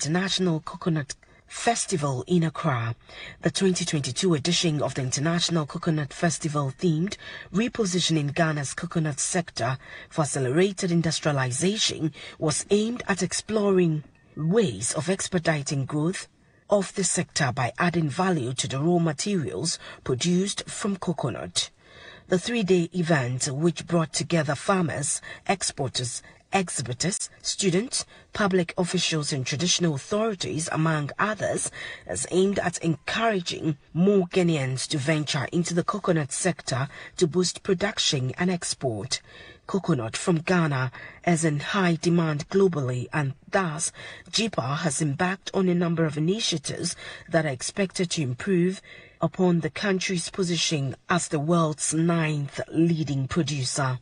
International Coconut Festival in Accra. The 2022 edition of the International Coconut Festival, themed Repositioning Ghana's Coconut Sector for Accelerated Industrialization, was aimed at exploring ways of expediting growth of the sector by adding value to the raw materials produced from coconut. The three-day event, which brought together farmers, exporters, exhibitors, students, public officials and traditional authorities, among others, is aimed at encouraging more Ghanaians to venture into the coconut sector to boost production and export. Coconut from Ghana is in high demand globally, and thus JIPA has embarked on a number of initiatives that are expected to improve upon the country's position as the world's 9th leading producer.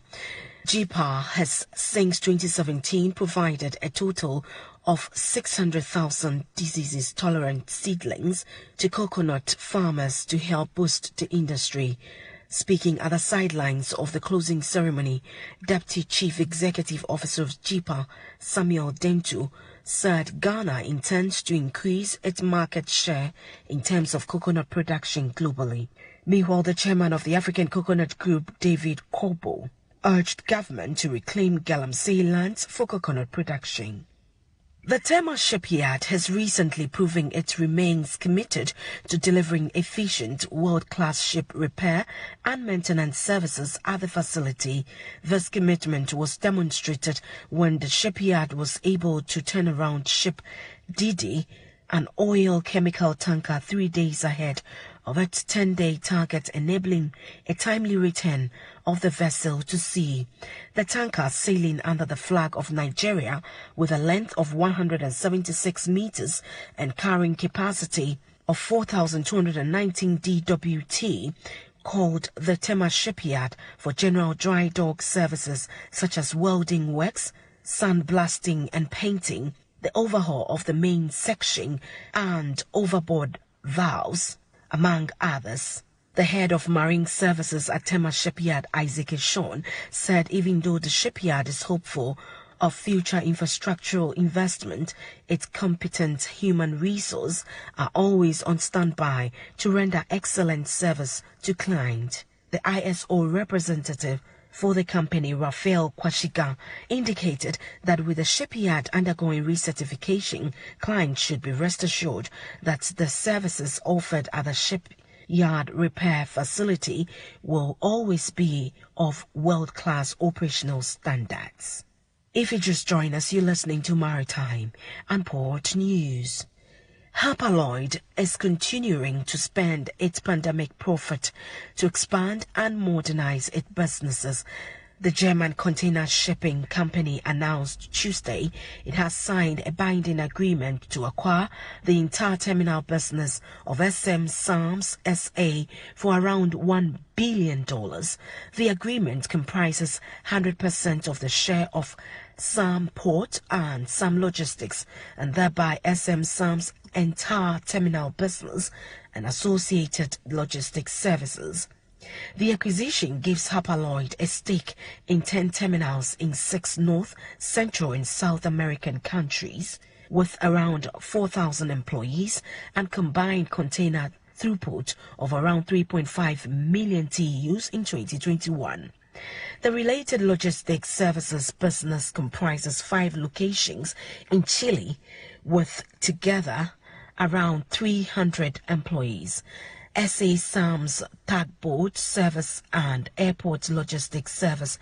JIPA has since 2017 provided a total of 600,000 disease-tolerant seedlings to coconut farmers to help boost the industry. Speaking at the sidelines of the closing ceremony, Deputy Chief Executive Officer of JIPA, Samuel Dentu, said Ghana intends to increase its market share in terms of coconut production globally. Meanwhile, the chairman of the African Coconut Group, David Kobo, urged government to reclaim Galamsey lands for coconut production. The Tema shipyard has recently proven it remains committed to delivering efficient, world-class ship repair and maintenance services at the facility. This commitment was demonstrated when the shipyard was able to turn around ship Didi, an oil chemical tanker, 3 days ahead of its 10-day target, enabling a timely return of the vessel to sea. The tanker, sailing under the flag of Nigeria with a length of 176 meters and carrying capacity of 4,219 DWT, called the Tema Shipyard for general dry dock services such as welding works, sandblasting and painting, the overhaul of the main section and overboard valves, among others. The head of Marine Services at Tema Shipyard, Isaac Eshon, said even though the shipyard is hopeful of future infrastructural investment, its competent human resources are always on standby to render excellent service to clients. The ISO representative for the company, Raphael Kwashiga, indicated that with the shipyard undergoing recertification, clients should be rest assured that the services offered at the shipyard repair facility will always be of world-class operational standards. If you just join us, you're listening to Maritime and Port News. Hapag is continuing to spend its pandemic profit to expand and modernize its businesses. The German container shipping company announced Tuesday it has signed a binding agreement to acquire the entire terminal business of SM Sams SA for around $1 billion. The agreement comprises 100% of the share of SAM Port and SAM Logistics, and thereby SM Sam's entire terminal business and associated logistics services. The acquisition gives Hapag a stake in 10 terminals in 6 North, Central and South American countries, with around 4,000 employees and combined container throughput of around 3.5 million TEUs in 2021. The related logistics services business comprises 5 locations in Chile, with together around 300 employees. SA Sam's tugboat service and airport logistics service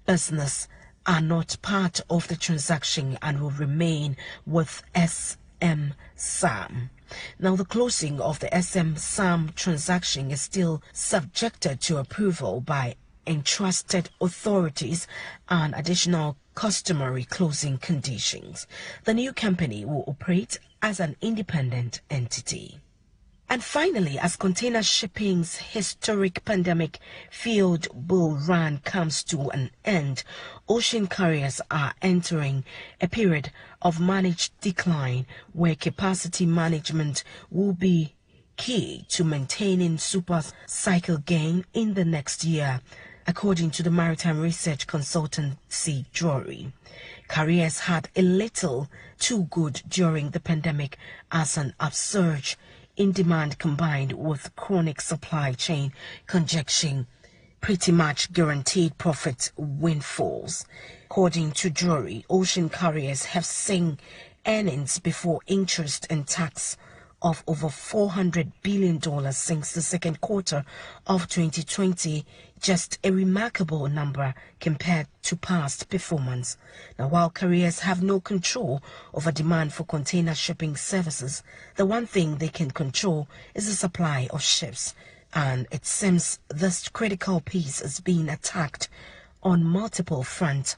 business are not part of the transaction and will remain with SM Sam. Now, the closing of the SM Sam transaction is still subjected to approval by entrusted authorities and additional customary closing conditions. The new company will operate as an independent entity. And finally, as container shipping's historic pandemic field bull run comes to an end, ocean carriers are entering a period of managed decline where capacity management will be key to maintaining super cycle gain in the next year, according to the maritime research consultancy Drury. Careers had a little too good during the pandemic as an upsurge in demand combined with chronic supply chain congestion pretty much guaranteed profit windfalls. According to Drury, ocean carriers have seen earnings before interest and tax of over $400 billion since the second quarter of 2020, just a remarkable number compared to past performance. Now, while carriers have no control over demand for container shipping services, the one thing they can control is the supply of ships, and it seems this critical piece is being attacked on multiple fronts.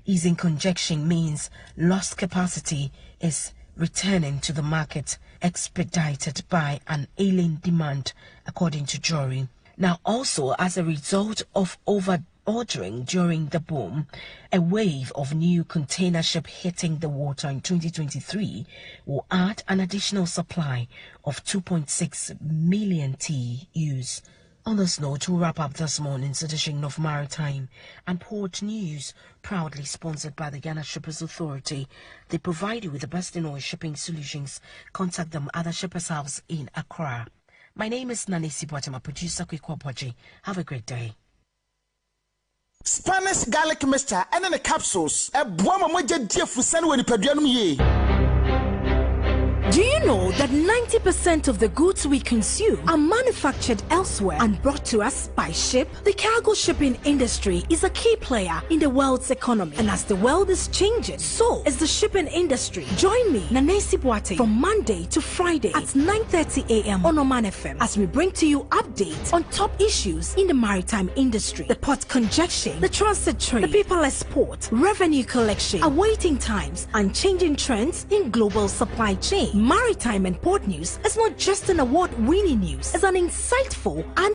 Easing congestion means lost capacity is returning to the market, expedited by an ailing demand, according to Drury. Now, also as a result of over-ordering during the boom, a wave of new container ship hitting the water in 2023 will add an additional supply of 2.6 million TEUs. On this note, we'll wrap up this morning's edition of Maritime and Port News, proudly sponsored by the Ghana Shippers Authority. They provide you with the best in oil shipping solutions. Contact them at the Shippers House in Accra. My name is Nanesi Boateng, producer Kwekwa Boje. Have a great day. Spanish garlic mixture and then the capsules. A boama moja dia fusan when you ye. Do you know that 90% of the goods we consume are manufactured elsewhere and brought to us by ship? The cargo shipping industry is a key player in the world's economy, and as the world is changing, so is the shipping industry. Join me, Nanesi Boateng, from Monday to Friday at 9:30 a.m. on Omanfm as we bring to you updates on top issues in the maritime industry: the port congestion, the transit trade, the people export, revenue collection, awaiting times, and changing trends in global supply chain. Maritime and Port News is not just an award-winning news, it's an insightful and